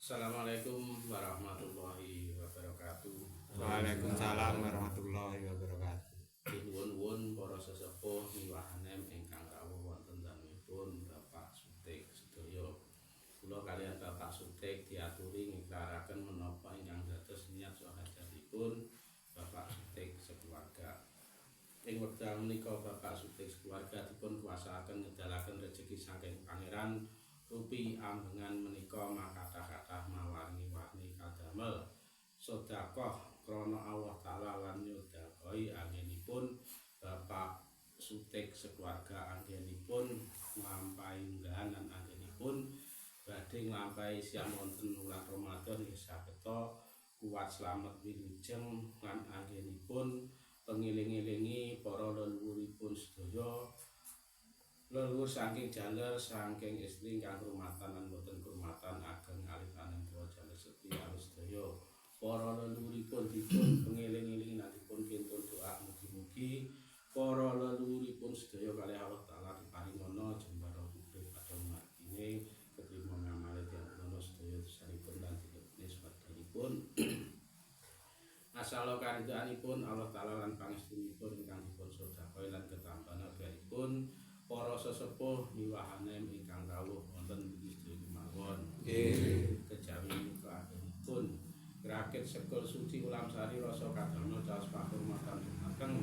Assalamualaikum warahmatullahi wabarakatuh. Waalaikumsalam warahmatullahi wabarakatuh. Nuwun-nuwun para sesepuh miwahanem ingkang rawuh wonten dangunipun Bapak Sutik sedaya. Kula kaliyan Bapak Sutik diaturi ngiklaraken menapa ingkang dados niat sahajatipun Bapak Sutik sekeluarga. Ing wekdal menika Bapak Sutik sekeluarga dipun kuasaaken ngedalaken rejeki saking Pangeran rupi ambengan menika makathah-kathah mawarni-warni kadamel sedekah krana Allah taala lan nyudahi anggenipun Bapak Sutik sekeluarga anggenipun nglampahi unggahan lan anggenipun badhe nglampahi siam wonten wulan Ramadan nggih sageta kuat slamet wilujeng lan anggenipun pengiling-ilingi para leluhuripun sedaya. Leluhur saking jaler saking istri ingkang kurmatan lan boten kurmatan ageng alit-alit jaler setia sedaya. Para leluhuripun dipun pengiling-ilingi lan dipun kintun doa mugi-mugi para leluhuripun sedaya kalih Allah taala diparingana jembara urip padang margine ketrima ngamale tiyang sedaya dosanipun lan dilebetne swarganipun. Asal karidhaanipun Allah taala lan pangestunipun ingkang dipun sedekah lan ketambahan agungipun para sesepuh miwahanem ingkang rawuh wonten Gusti kemawon. Kejawi muka agungipun rakit sekul suci ulam sari rasa kadamel caos pakurmatan dumateng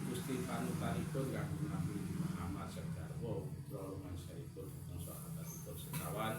Gusti panutanipun kagem Nabi Muhammad segarwa putra lumangsahipun dhateng sahabatipun sekawan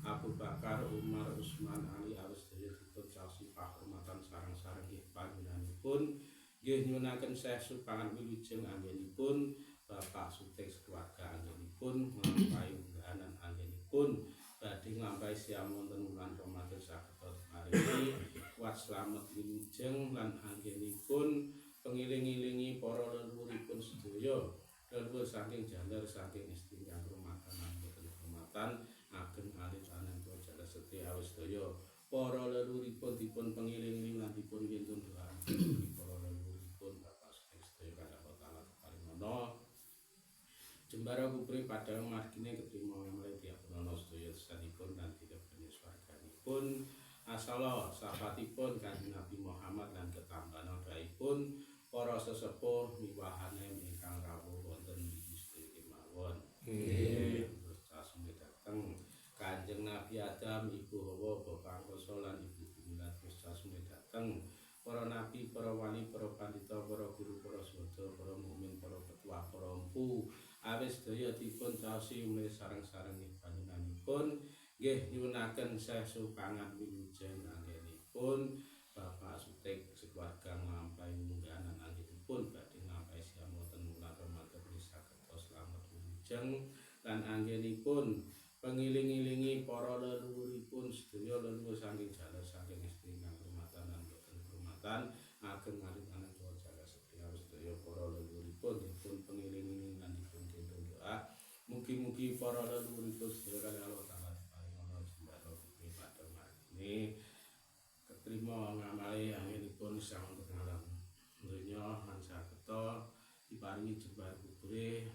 Abu Bakar, Umar, Utsman, Ali awis sedaya dipun caosi pakurmatan sareng-sareng nggih panjenenganipun nggih nyuwunaken Syekh Supangan wilujeng anggenipun Bapak Sutik keluarga anggenipun nglampahi unggahan anggenipun badhe nglampahi siam wonten wulan Ramadan sageta maringi kuat slamet wilujeng lan anggenipun pengiling-ilingi para leluhuripun sedaya leluhur saking jaler saking istri ingkang rumatan lan boten rumatan ageng alit-alit jaler setia awis sedaya para leluhuripun dipun pengiling-iling lan dipun kintun doa para leluhuripun Bapak Sutik sedaya kalih Allah taala paringana jembara kupri padang margine ketrima ngamale diapunana sedaya sesanipun lan dilebetne swarganipun asala sahabatipun Kanjeng Nabi Muhammad lan ketambahan dhaipun para sesepuh miwahanem ingkang rawuh wonten Gusti kemawon. Terus sasungguh dateng Kanjeng Nabi Adam, Ibu Hawa, Bapak Angkasa lan Ibu Bumi lan terus sasungguh dateng para nabi, para wali, para pandita, para guru, para swadha, para mukmin, para petuah, para empu awis sedaya dipun caosi mulih sareng-sareng panjenenganipun nggih nyuwunaken Syekh Supangan wilujeng anggenipun Bapak Sutik sekeluarga nglampahi unggahan anggenipun badhe nglampahi siam wonten wulan Ramadan sageta slamet wilujeng lan anggenipun pengiling-ilingi para leluhuripun sedaya leluhur saking jaler saking istri ingkang rumatan lan boten rumatan ageng alit-alit jaler setia sedaya para leluhuripun dipun pengiling-iling lan dipun kintun doa mugi-mugi para leluhuripun sedaya kalih Allah taala diparingana jembara kupri padang margine ketrima ngamale anggenipun sampun ngalam donya lan sageta diparingi jembara kupri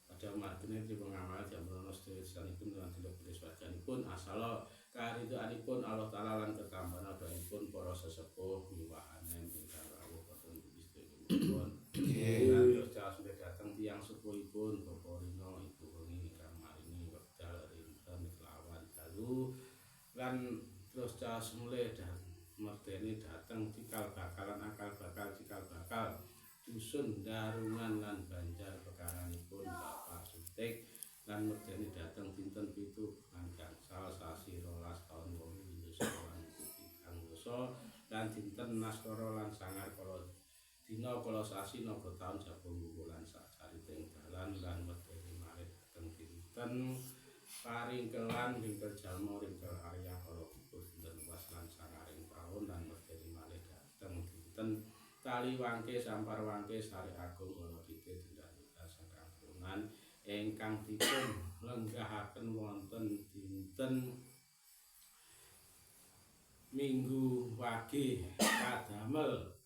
padang margine trima ngamale jambrono sedaya sanipun lan dilebetne swarganipun asala karidhaanipun Allah taala lan ketambahan doaipun para sesepuh miwahanem ingkang rawuh wonten Gusti kemawon. Terus sudah datang tiang sepuhipun Bapak Rino Ibu Wengi ingkang maringi wekdal rinten kelawan dalu lan terus caos mulai dan merdeni datang cikal bakalan akal bakal cikal bakal dusun darungan lan banjar pekaranipun Bapak Sutik lan merdeni datang dinten pitu lan gangsal sasi 12 tahun wong Indonesia lan kang dosa lan dinten naskara lan sangar kala dina kala sasi naga taun jabung wulan sacariting dalan lan merdeni malih dateng dinten paringkelan ringkel jalma ringkel arya kala gugur dinten was lan sangaring taun lan merdeni malih dateng dinten Kali wangke sampar wangke sari agung kala dite dendhan saking kurungan ingkang dipun lenggahaken wonten dinten Minggu Wage kadamel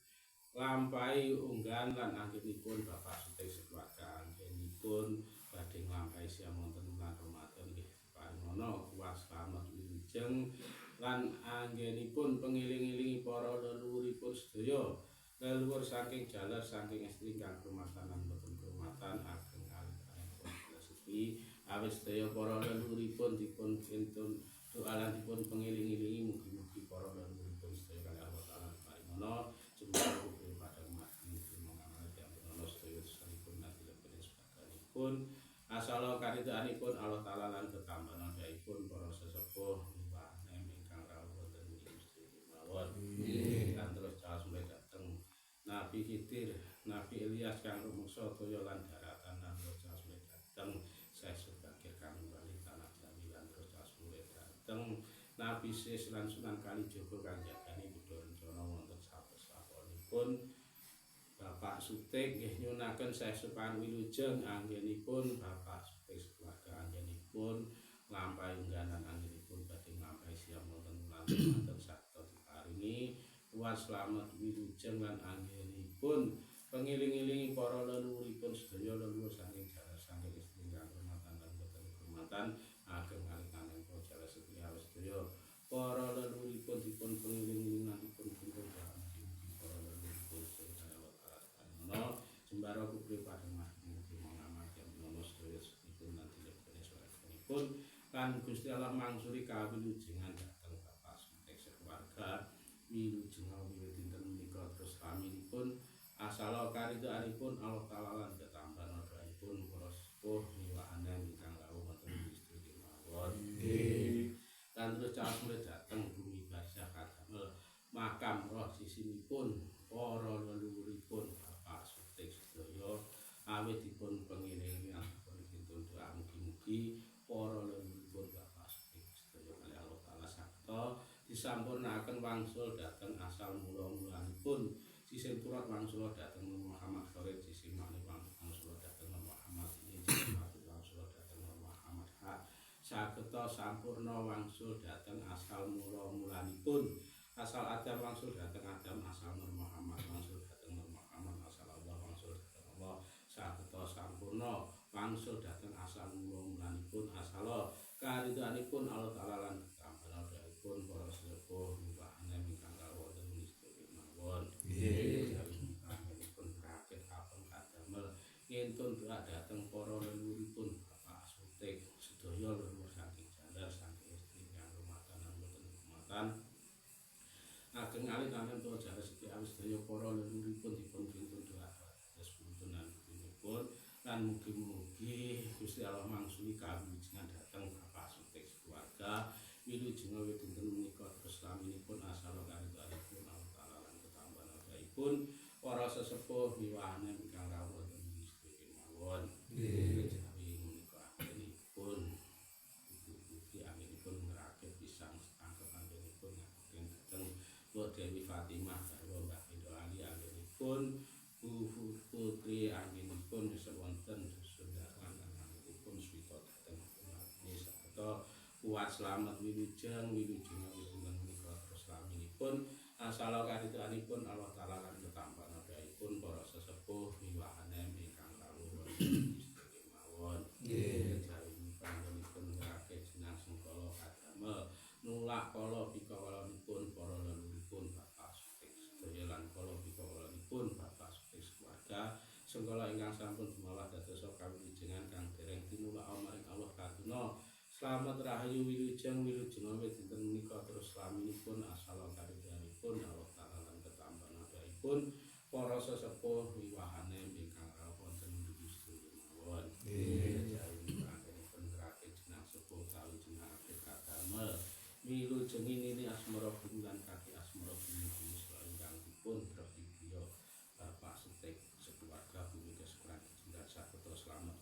lampahi unggahan lan anggenipun Bapak Sutik sekeluarga anggenipun badhe nglampahi siam wonten wulan Ramadan nggih paringana paringana kuwas slamet wilujeng lan anggenipun pengiling-ilingi para leluhuripun sedaya leluhur saking jaler saking estri ingkang krumatan lan boten krumatan ageng alit-alitipun sepi awit sedaya para leluhuripun dipun kintun doa lan dipun pengiling-ilingi mugi-mugi para leluhuripun sedaya kalih Allah taala paringana jembar kumpul padang mati mengamal diampun sedaya sesalipun nanti lebih sebagianipun asala karidhaanipun Allah taala lan ketambahan daipun para sesepuh miwanem ingkang rawuh wonten ing Gusti mawon lan terus caos mulai dateng Nabi Khidir Nabi Ilyas kang rumangsa toya lan daratan lan terus caos mulai dateng saya sebagai kang bali tanah Jawi lan terus caos mulai dateng Nabi Sis lan Sunan Kalijaga kang jagani Buddha rencana wonten saben-sabenipun Bapak Sutik nggih nyunaken sesukan wilujeng anggenipun Bapak Sutik keluarga anggenipun nglampahi unggahan anggenipun badhe nglampahi siang wonten wulan wonten sakta diparingi kuwas slamet wilujeng lan anggenipun pengiling-ilingi para leluhuripun sedaya leluhur saking jaler saking istri ingkang krumatan lan boten krumatan ageng alit-alit para jaler sedaya sedaya para leluhuripun dipun pengiling-iling lan dipun kumpul para leluhuripun sedaya sembara kupri padang mati mengamal yang menolong sedaya sedipun nanti lebih suarakanipun lan Gusti Allah mangsuri kawilujengan dhateng Bapak Sutik sekeluarga wilujeng wiwit dinten menika terus laminipun asala karidhaanipun Allah taala lan ketambahan doaipun para sepuh miwahanen ingkang rawuh wonten ing istri kemawon lan terus caos mulai dhateng bumi barzah kadamel makam roh sisinipun para leluhuripun Bapak Sutik sedaya awit dipun pengilingi dipun kintun doa mugi-mugi para leluhuripun Bapak Sutik sedaya kalih Allah taala sakta disampurnaken wangsul dhateng asal mula-mulanipun sisin turat wangsul dhateng Muhammad Khalid sisin makni wangsul dhateng Muhammad ini wangsul dhateng Muhammad hak sageta sampurna wangsul dhateng asal mula-mulanipun asal Adam wangsul dhateng Adam asal Nur Muhammad wangsul dhateng Nur Muhammad asal Allah wangsul dhateng Allah sageta sampurna wangsul dhateng asal mula-mulanipun asal karidhaanipun Allah taala lan ketambahan daipun para sepuh miwahanen ingkang rawuh wonten ing istri mawon anggenipun rakit kaping kadamel ngintun doa dhateng para leluhuripun Bapak Sutik sedaya leluhur saking jaler saking istri ingkang rumatan lan boten rumatan ageng alit-alit para jaler sedaya awit sedaya para leluhuripun dipun kintun doa dados puntunan pun lan mugi-mugi Gusti Allah mangsuli kawilujengan dhateng Bapak Sutik keluarga wilujeng awit dinten menika terus laminipun asal karidhaanipun Allah taala lan ketambahan daipun para sesepuh miwahanen ingkang rawuh wonten ing istri kemawon jawi menika anggenipun mugi anggenipun ngrakit pisang angkep anggenipun ngapunten dhateng Mbok Dewi Fatimah garwa Mbah Pendo Ali anggenipun putri anggenipun sewonten Sundaran anggenipun swita dhateng Indonesia sageta kuat slamet wilujeng dinten menika terus laminipun asala karidhaanipun Allah taala lan ketambahan daipun para sesepuh miwahanen ingkang rawuh wonten ing istri kemawon jawi panggonipun ngrakit jenang sengkala kadamel nulak kala pikawalanipun para leluhuripun Bapak Sutik sedaya lan kala pikawalanipun Bapak Sutik keluarga sengkala ingkang sampun dumalah dados kawilujengan kang dereng tinulak maring Allah kaduna slamet rahayu wilujeng awit dinten menika terus laminipun asal karidhaanipun Allah taala lan ketambahan daipun para sesepuh miwahanen ingkang rawuh wonten ing Gusti mawon jawi anggenipun ngrakit jenang sepuh tawi jenang akeh kadamel milujengi nini asmara bumi lan kaki asmara bumi ingkang dipun trepiya Bapak Sutik sekeluarga bumi kesukuran jenengan sageta slamet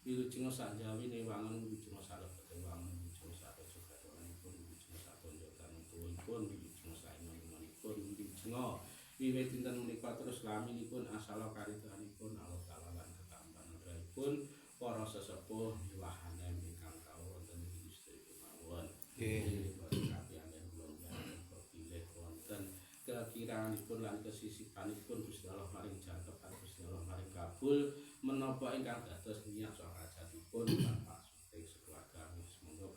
wilujeng sanjawine wangun wilujeng salebete wangun wilujeng sadosa gadhanipun wilujeng satonjotanipun wilujeng saemanipun wilujeng wiwit dinten menika terus laminipun asal karidhaanipun Allah taala lan ketambahan daipun para sesepuh miwahanen ingkang rawuh wonten ing Gusti kemawon kekiranganipun lan kesisipanipun Gusti Allah maring jangkepan Gusti Allah maring kabul menapa ingkang dados niat saha rajatipun Bapak Sutik sekeluarga semoga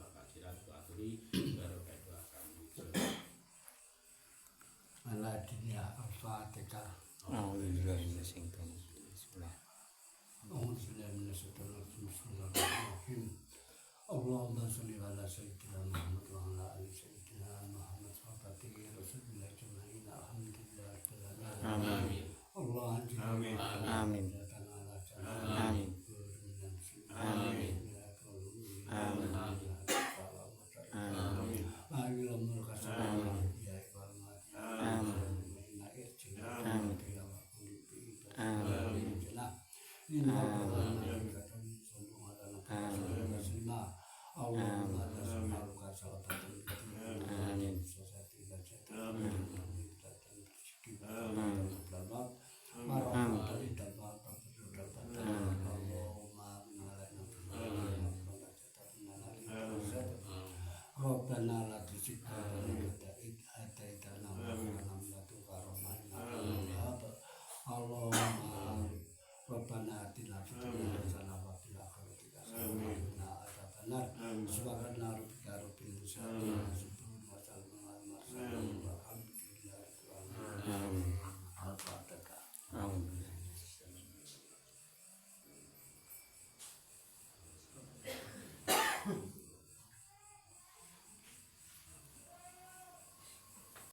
Al-Fatiha. Al-Fatihah. A'udzubillahi minasyaitonir rajim. Bismillah. A'udzubillahi minasyaitonir rajim. Bismillahirrahmanirrahim. Allahumma shalli ala sayyidina Muhammad wa ala ali sayyidina Muhammad wa fatih Rasulillah jamain alhamdulillah Amin. Allah Amin. Amin. Amin. Amin. Rabbana la tuzigh